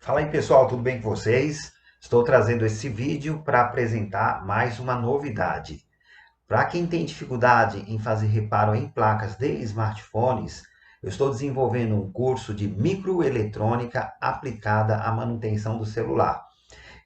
Fala aí pessoal, tudo bem com vocês? Estou trazendo esse vídeo para apresentar mais uma novidade. Para quem tem dificuldade em fazer reparo em placas de smartphones, eu estou desenvolvendo um curso de microeletrônica aplicada à manutenção do celular.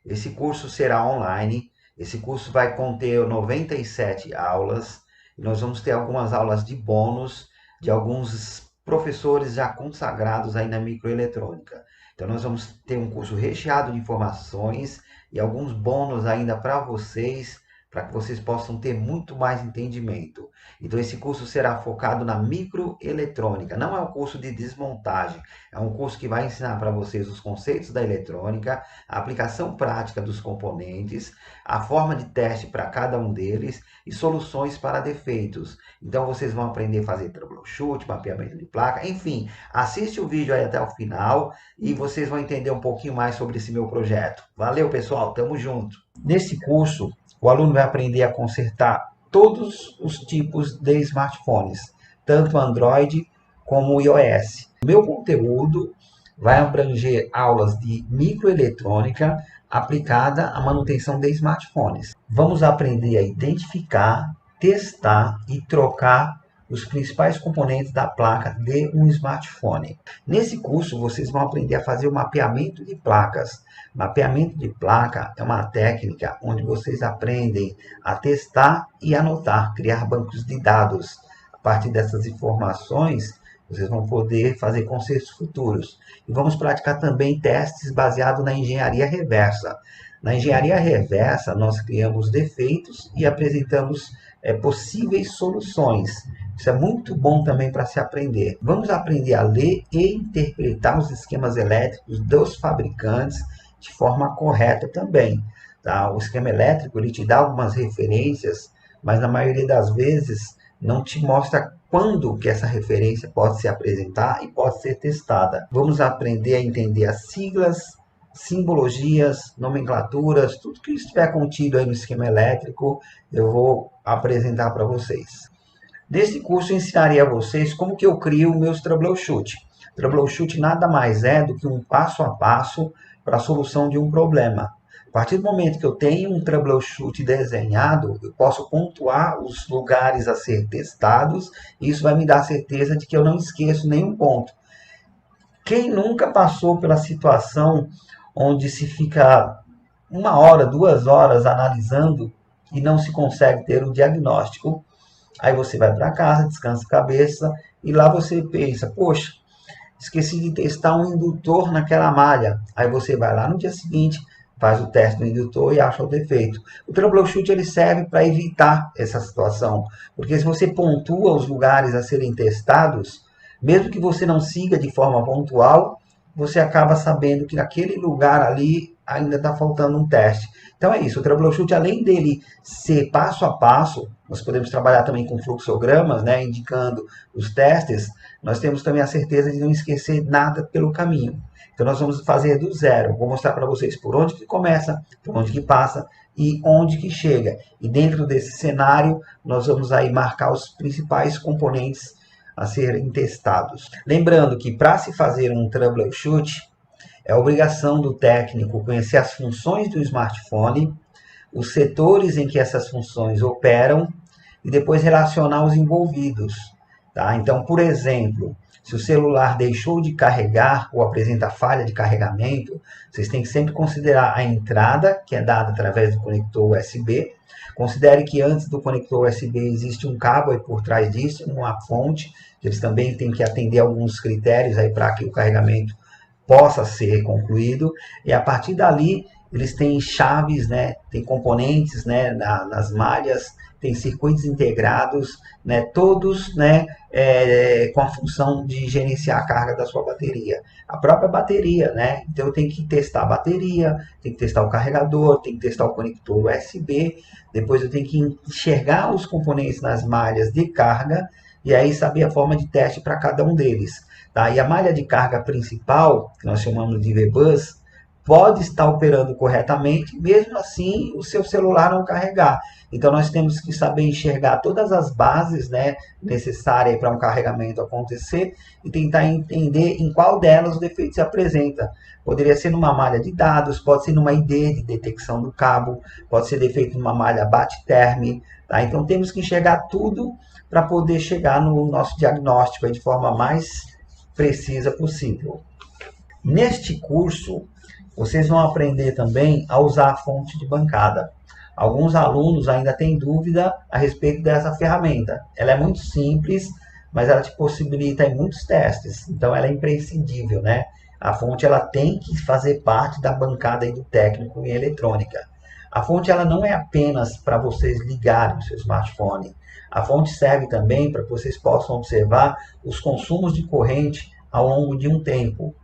Esse curso será online, esse curso vai conter 97 aulas, e nós vamos ter algumas aulas de bônus de alguns professores já consagrados aí na microeletrônica. Então nós vamos ter um curso recheado de informações e alguns bônus ainda para vocês, para que vocês possam ter muito mais entendimento. Então esse curso será focado na microeletrônica, não é um curso de desmontagem, é um curso que vai ensinar para vocês os conceitos da eletrônica, a aplicação prática dos componentes, a forma de teste para cada um deles e soluções para defeitos. Então vocês vão aprender a fazer troubleshoot, mapeamento de placa, enfim, assiste o vídeo aí até o final e vocês vão entender um pouquinho mais sobre esse meu projeto. Valeu pessoal, tamo junto! Nesse curso, o aluno vai aprender a consertar todos os tipos de smartphones, tanto Android como iOS. O meu conteúdo vai abranger aulas de microeletrônica aplicada à manutenção de smartphones. Vamos aprender a identificar, testar e trocar os principais componentes da placa de um smartphone. Nesse curso, vocês vão aprender a fazer o mapeamento de placas. Mapeamento de placa é uma técnica onde vocês aprendem a testar e anotar, criar bancos de dados. A partir dessas informações, vocês vão poder fazer consertos futuros. E vamos praticar também testes baseados na engenharia reversa. Na engenharia reversa, nós criamos defeitos e apresentamos possíveis soluções. Isso é muito bom também para se aprender. Vamos aprender a ler e interpretar os esquemas elétricos dos fabricantes de forma correta também. Tá? O esquema elétrico ele te dá algumas referências, mas na maioria das vezes não te mostra quando que essa referência pode se apresentar e pode ser testada. Vamos aprender a entender as siglas, simbologias, nomenclaturas, tudo que estiver contido aí no esquema elétrico, eu vou apresentar para vocês. Nesse curso eu ensinarei a vocês como que eu crio meus troubleshoot. Troubleshoot nada mais é do que um passo a passo para a solução de um problema. A partir do momento que eu tenho um troubleshoot desenhado, eu posso pontuar os lugares a ser testados, e isso vai me dar certeza de que eu não esqueço nenhum ponto. Quem nunca passou pela situação onde se fica 1 hora, 2 horas analisando e não se consegue ter o diagnóstico? Aí você vai para casa, descansa a cabeça e lá você pensa, poxa, esqueci de testar um indutor naquela malha. Aí você vai lá no dia seguinte, faz o teste do indutor e acha o defeito. O troubleshoot ele serve para evitar essa situação, porque se você pontua os lugares a serem testados, mesmo que você não siga de forma pontual, você acaba sabendo que naquele lugar ali ainda está faltando um teste. Então é isso, o troubleshoot, além dele ser passo a passo, nós podemos trabalhar também com fluxogramas, né, indicando os testes, nós temos também a certeza de não esquecer nada pelo caminho. Então nós vamos fazer do zero, vou mostrar para vocês por onde que começa, por onde que passa e onde que chega. E dentro desse cenário, nós vamos aí marcar os principais componentes a serem testados. Lembrando que para se fazer um troubleshoot, é obrigação do técnico conhecer as funções do smartphone, os setores em que essas funções operam e depois relacionar os envolvidos. Tá? Então, por exemplo, se o celular deixou de carregar ou apresenta falha de carregamento, vocês têm que sempre considerar a entrada, que é dada através do conector USB. Considere que antes do conector USB existe um cabo aí por trás disso, uma fonte, que eles também têm que atender alguns critérios aí para que o carregamento possa ser concluído. E a partir dali, eles têm chaves, né, tem componentes, né, nas malhas, tem circuitos integrados, né, todos, né, com a função de gerenciar a carga da sua bateria. A própria bateria, né, então eu tenho que testar a bateria, tenho que testar o carregador, tenho que testar o conector USB, depois eu tenho que enxergar os componentes nas malhas de carga, e aí saber a forma de teste para cada um deles. Tá? E a malha de carga principal, que nós chamamos de VBus, pode estar operando corretamente, mesmo assim o seu celular não carregar. Então nós temos que saber enxergar todas as bases, né, necessárias para um carregamento acontecer e tentar entender em qual delas o defeito se apresenta. Poderia ser numa malha de dados, pode ser numa ID de detecção do cabo, pode ser defeito numa malha BAT-TERM, tá? Então temos que enxergar tudo para poder chegar no nosso diagnóstico aí de forma mais precisa possível. Neste curso, vocês vão aprender também a usar a fonte de bancada. Alguns alunos ainda têm dúvida a respeito dessa ferramenta. Ela é muito simples, mas ela te possibilita em muitos testes. Então, ela é imprescindível, né? A fonte ela tem que fazer parte da bancada aí do técnico em eletrônica. A fonte ela não é apenas para vocês ligarem o seu smartphone. A fonte serve também para que vocês possam observar os consumos de corrente ao longo de um tempo.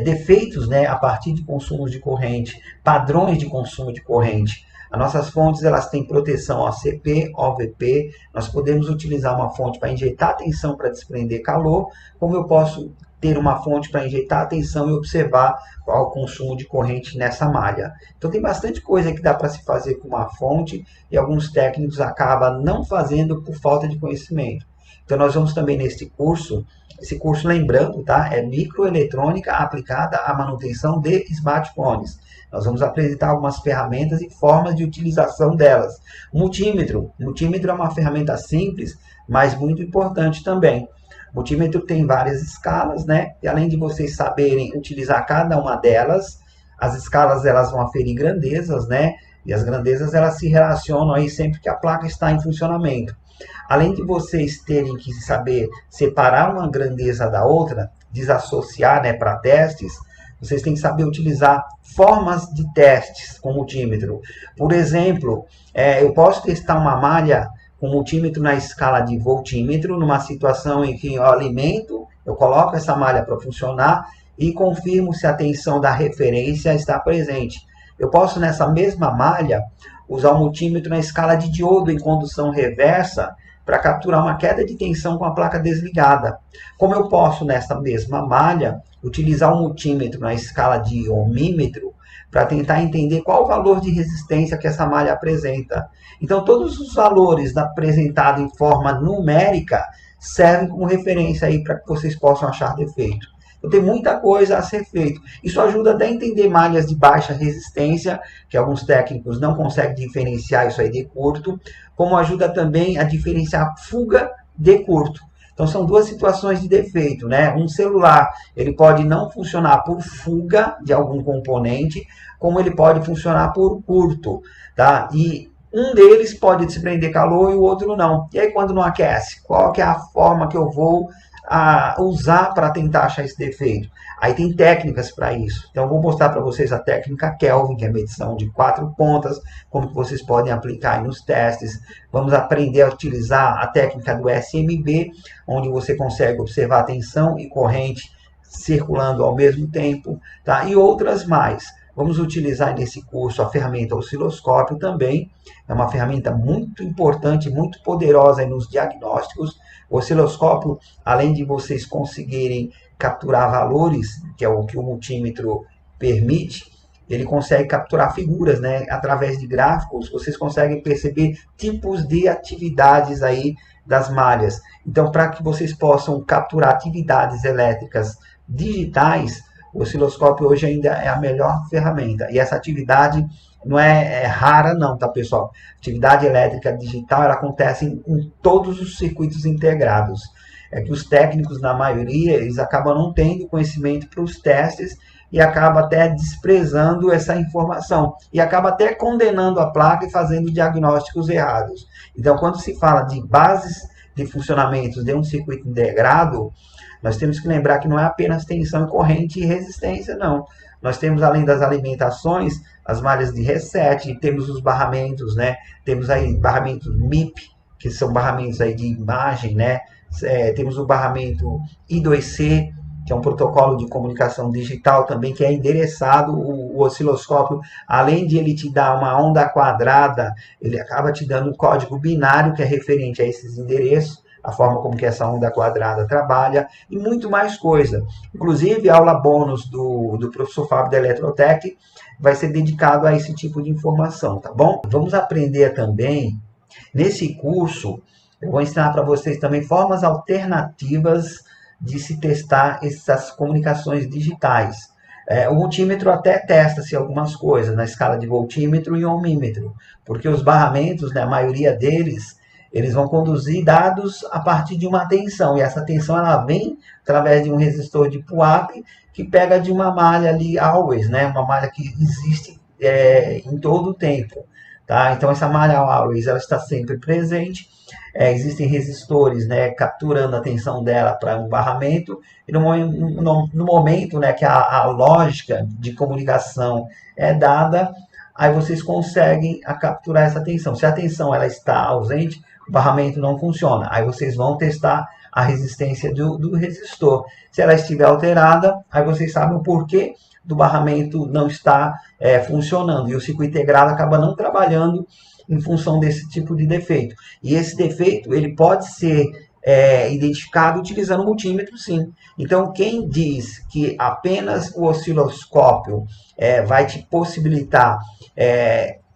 Defeitos, né, a partir de consumos de corrente, padrões de consumo de corrente. As nossas fontes elas têm proteção OCP, OVP. Nós podemos utilizar uma fonte para injetar tensão para desprender calor, como eu posso ter uma fonte para injetar atenção e observar qual é o consumo de corrente nessa malha. Então tem bastante coisa que dá para se fazer com uma fonte e alguns técnicos acabam não fazendo por falta de conhecimento. Então nós vamos também neste curso, esse curso lembrando, tá? É microeletrônica aplicada à manutenção de smartphones. Nós vamos apresentar algumas ferramentas e formas de utilização delas. Multímetro é uma ferramenta simples, mas muito importante também. Multímetro tem várias escalas, né? E além de vocês saberem utilizar cada uma delas, as escalas elas vão aferir grandezas, né? E as grandezas elas se relacionam aí sempre que a placa está em funcionamento. Além de vocês terem que saber separar uma grandeza da outra, desassociar, né, para testes, vocês têm que saber utilizar formas de testes com multímetro. Por exemplo, eu posso testar uma malha com multímetro na escala de voltímetro, numa situação em que eu alimento, eu coloco essa malha para funcionar e confirmo se a tensão da referência está presente. Eu posso, nessa mesma malha, usar o multímetro na escala de diodo em condução reversa para capturar uma queda de tensão com a placa desligada. Como eu posso, nessa mesma malha, utilizar o multímetro na escala de ohmímetro para tentar entender qual o valor de resistência que essa malha apresenta. Então, todos os valores apresentados em forma numérica servem como referência aí para que vocês possam achar defeito. Então, tem muita coisa a ser feito. Isso ajuda até a entender malhas de baixa resistência, que alguns técnicos não conseguem diferenciar isso aí de curto, como ajuda também a diferenciar fuga de curto. Então, são duas situações de defeito, né? Um celular, ele pode não funcionar por fuga de algum componente, como ele pode funcionar por curto, tá? E um deles pode desprender calor e o outro não. E aí, quando não aquece, qual que é a forma que eu vou usar para tentar achar esse defeito? Aí tem técnicas para isso. Então, eu vou mostrar para vocês a técnica Kelvin, que é a medição de 4 pontas, como que vocês podem aplicar aí nos testes. Vamos aprender a utilizar a técnica do SMB, onde você consegue observar a tensão e corrente circulando ao mesmo tempo, tá? E outras mais. Vamos utilizar nesse curso a ferramenta osciloscópio também. É uma ferramenta muito importante, muito poderosa aí nos diagnósticos. O osciloscópio, além de vocês conseguirem capturar valores, que é o que o multímetro permite, ele consegue capturar figuras, né? Através de gráficos, vocês conseguem perceber tipos de atividades aí das malhas. Então, para que vocês possam capturar atividades elétricas digitais, o osciloscópio hoje ainda é a melhor ferramenta. E essa atividade não é rara não, tá, pessoal? Atividade elétrica digital, ela acontece em todos os circuitos integrados. É que os técnicos, na maioria, eles acabam não tendo conhecimento para os testes e acabam até desprezando essa informação. E acaba até condenando a placa e fazendo diagnósticos errados. Então, quando se fala de bases de funcionamento de um circuito integrado, nós temos que lembrar que não é apenas tensão, corrente e resistência, não. Nós temos, além das alimentações, as malhas de reset, temos os barramentos, né? Temos aí barramentos MIP, que são barramentos aí de imagem, né? Temos o barramento I2C, que é um protocolo de comunicação digital também, que é endereçado, o osciloscópio, além de ele te dar uma onda quadrada, ele acaba te dando um código binário, que é referente a esses endereços. a forma como que essa onda quadrada trabalha e muito mais coisa. Inclusive, a aula bônus do professor Fábio da Eletrotec vai ser dedicado a esse tipo de informação, tá bom? Vamos aprender também, nesse curso, eu vou ensinar para vocês também formas alternativas de se testar essas comunicações digitais. O multímetro até testa-se algumas coisas na escala de voltímetro e ohmímetro, porque os barramentos, né, a maioria deles, eles vão conduzir dados a partir de uma tensão, e essa tensão ela vem através de um resistor de PUAP que pega de uma malha ali always, né, uma malha que existe em todo o tempo. Tá? Então essa malha always ela está sempre presente. Existem resistores, né, capturando a tensão dela para um barramento, e no momento, né, que a lógica de comunicação é dada, aí vocês conseguem capturar essa tensão. Se a tensão ela está ausente, o barramento não funciona. Aí vocês vão testar a resistência do resistor. Se ela estiver alterada, aí vocês sabem o porquê do barramento não está funcionando. E o circuito integrado acaba não trabalhando em função desse tipo de defeito. E esse defeito ele pode ser identificado utilizando o multímetro, sim. Então, quem diz que apenas o osciloscópio vai te possibilitar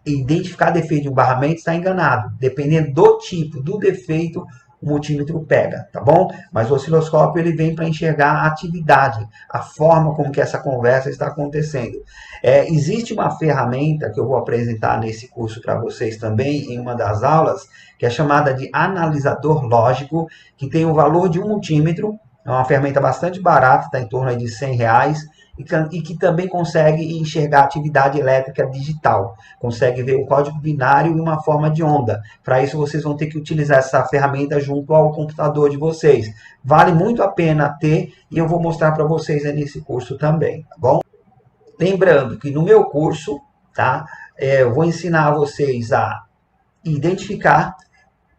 identificar defeito de um barramento, está enganado. Dependendo do tipo, do defeito, o multímetro pega, tá bom? Mas o osciloscópio ele vem para enxergar a atividade, a forma como que essa conversa está acontecendo. Existe uma ferramenta que eu vou apresentar nesse curso para vocês também, em uma das aulas, que é chamada de analisador lógico, que tem o valor de um multímetro, é uma ferramenta bastante barata, está em torno de R$100, e que também consegue enxergar a atividade elétrica digital, consegue ver o código binário e uma forma de onda. Para isso, vocês vão ter que utilizar essa ferramenta junto ao computador de vocês. Vale muito a pena ter, e eu vou mostrar para vocês nesse curso também, tá bom? Lembrando que no meu curso, tá, eu vou ensinar vocês a identificar,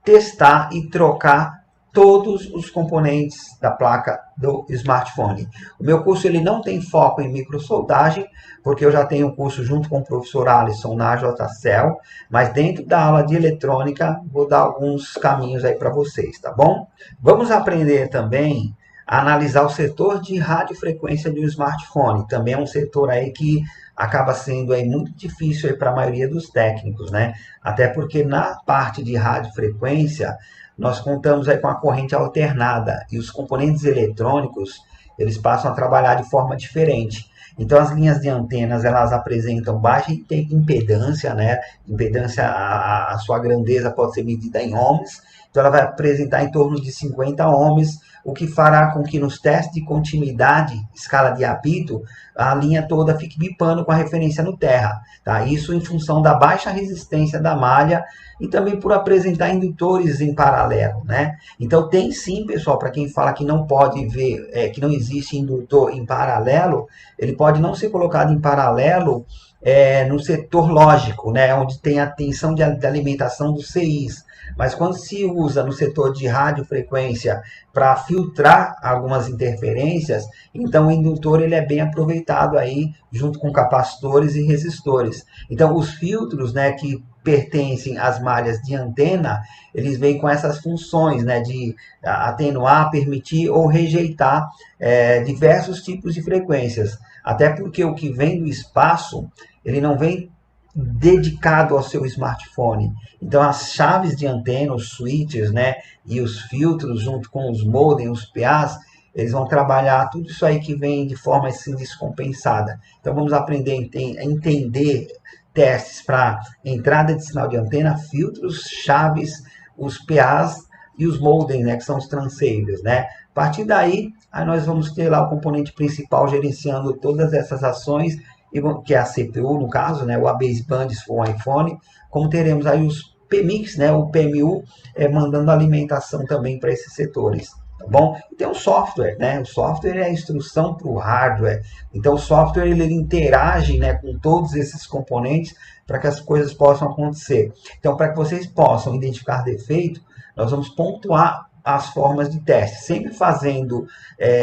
testar e trocar todos os componentes da placa do smartphone. O meu curso ele não tem foco em microsoldagem, porque eu já tenho um curso junto com o professor Alisson na JCL, mas dentro da aula de eletrônica vou dar alguns caminhos aí para vocês, tá bom? Vamos aprender também a analisar o setor de radiofrequência de um smartphone. Também é um setor aí que acaba sendo aí muito difícil para a maioria dos técnicos, né? Até porque na parte de radiofrequência nós contamos aí com a corrente alternada e os componentes eletrônicos eles passam a trabalhar de forma diferente. Então as linhas de antenas elas apresentam baixa impedância, né? Impedância, a sua grandeza pode ser medida em ohms, então ela vai apresentar em torno de 50 ohms, o que fará com que nos testes de continuidade, escala de apito, a linha toda fique bipando com a referência no terra. Tá? Isso em função da baixa resistência da malha e também por apresentar indutores em paralelo. Né? Então tem sim, pessoal, para quem fala que não pode ver, que não existe indutor em paralelo, ele pode não ser colocado em paralelo no setor lógico, né? Onde tem a tensão de alimentação dos CIs. Mas quando se usa no setor de radiofrequência para filtrar algumas interferências, então o indutor ele é bem aproveitado aí junto com capacitores e resistores. Então os filtros, né, que pertencem às malhas de antena, eles vêm com essas funções, né, de atenuar, permitir ou rejeitar diversos tipos de frequências. Até porque o que vem do espaço, ele não vem dedicado ao seu smartphone. Então as chaves de antena, os switches, né, e os filtros junto com os modem, os PAs, eles vão trabalhar tudo isso aí que vem de forma assim descompensada. Então vamos aprender a entender testes para entrada de sinal de antena, filtros, chaves, os PAs e os modems, né, que são os transceivers, né? A partir daí, aí nós vamos ter lá o componente principal gerenciando todas essas ações, que é a CPU, no caso, né, o A-Baseband, se for um iPhone, como teremos aí os PMICs, né, o PMU, mandando alimentação também para esses setores, tá bom? E tem o software, né, o software é a instrução para o hardware, então o software ele interage, né, com todos esses componentes para que as coisas possam acontecer. Então, para que vocês possam identificar defeito, nós vamos pontuar as formas de teste, sempre fazendo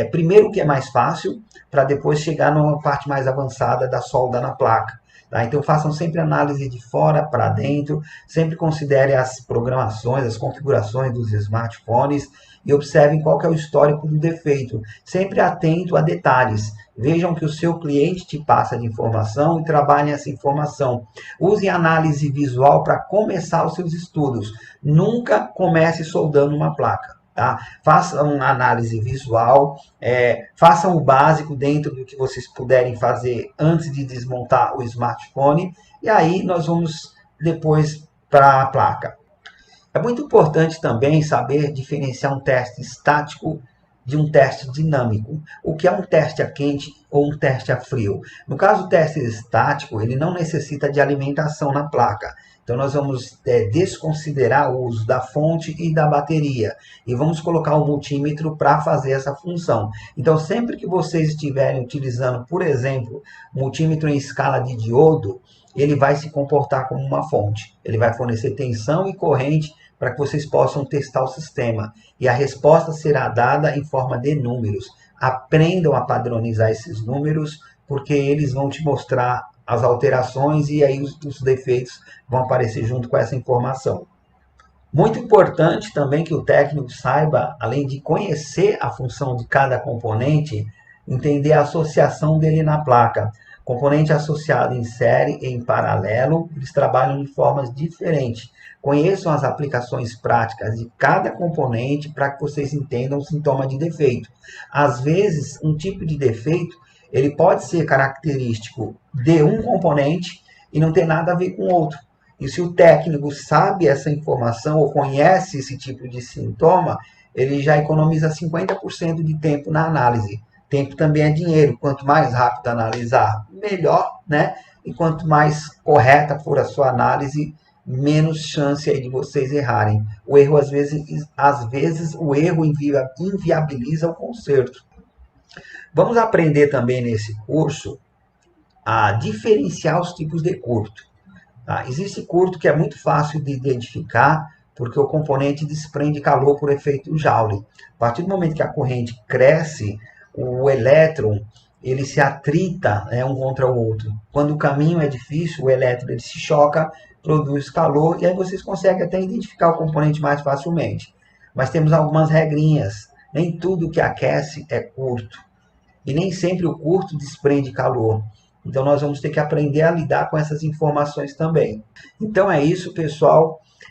primeiro o que é mais fácil, para depois chegar numa parte mais avançada da solda na placa. Tá? Então façam sempre análise de fora para dentro, sempre considere as programações, as configurações dos smartphones e observem qual que é o histórico do defeito. Sempre atento a detalhes. Vejam que o seu cliente te passa de informação e trabalhem essa informação. Use análise visual para começar os seus estudos. Nunca comece soldando uma placa. Tá? Façam uma análise visual, façam o básico dentro do que vocês puderem fazer antes de desmontar o smartphone, e aí nós vamos depois para a placa. É muito importante também saber diferenciar um teste estático de um teste dinâmico. O que é um teste a quente ou um teste a frio? No caso do teste estático, ele não necessita de alimentação na placa. Então, nós vamos desconsiderar o uso da fonte e da bateria. E vamos colocar o multímetro para fazer essa função. Então, sempre que vocês estiverem utilizando, por exemplo, multímetro em escala de diodo, ele vai se comportar como uma fonte. Ele vai fornecer tensão e corrente para que vocês possam testar o sistema. E a resposta será dada em forma de números. Aprendam a padronizar esses números, porque eles vão te mostrar as alterações e aí os defeitos vão aparecer junto com essa informação. Muito importante também que o técnico saiba, além de conhecer a função de cada componente, entender a associação dele na placa. Componente associado em série e em paralelo, eles trabalham de formas diferentes. Conheçam as aplicações práticas de cada componente para que vocês entendam o sintoma de defeito. Às vezes, um tipo de defeito ele pode ser característico de um componente e não ter nada a ver com outro. E se o técnico sabe essa informação ou conhece esse tipo de sintoma, ele já economiza 50% de tempo na análise. Tempo também é dinheiro. Quanto mais rápido analisar, melhor, né? E quanto mais correta for a sua análise, menos chance aí de vocês errarem. O erro, às vezes o erro inviabiliza o conserto. Vamos aprender também nesse curso a diferenciar os tipos de curto. Tá? Existe curto que é muito fácil de identificar, porque o componente desprende calor por efeito Joule. A partir do momento que a corrente cresce, o elétron ele se atrita, né, um contra o outro. Quando o caminho é difícil, o elétron ele se choca, produz calor, e aí vocês conseguem até identificar o componente mais facilmente. Mas temos algumas regrinhas. Nem tudo que aquece é curto. E nem sempre o curto desprende calor. Então, nós vamos ter que aprender a lidar com essas informações também. Então, é isso, pessoal.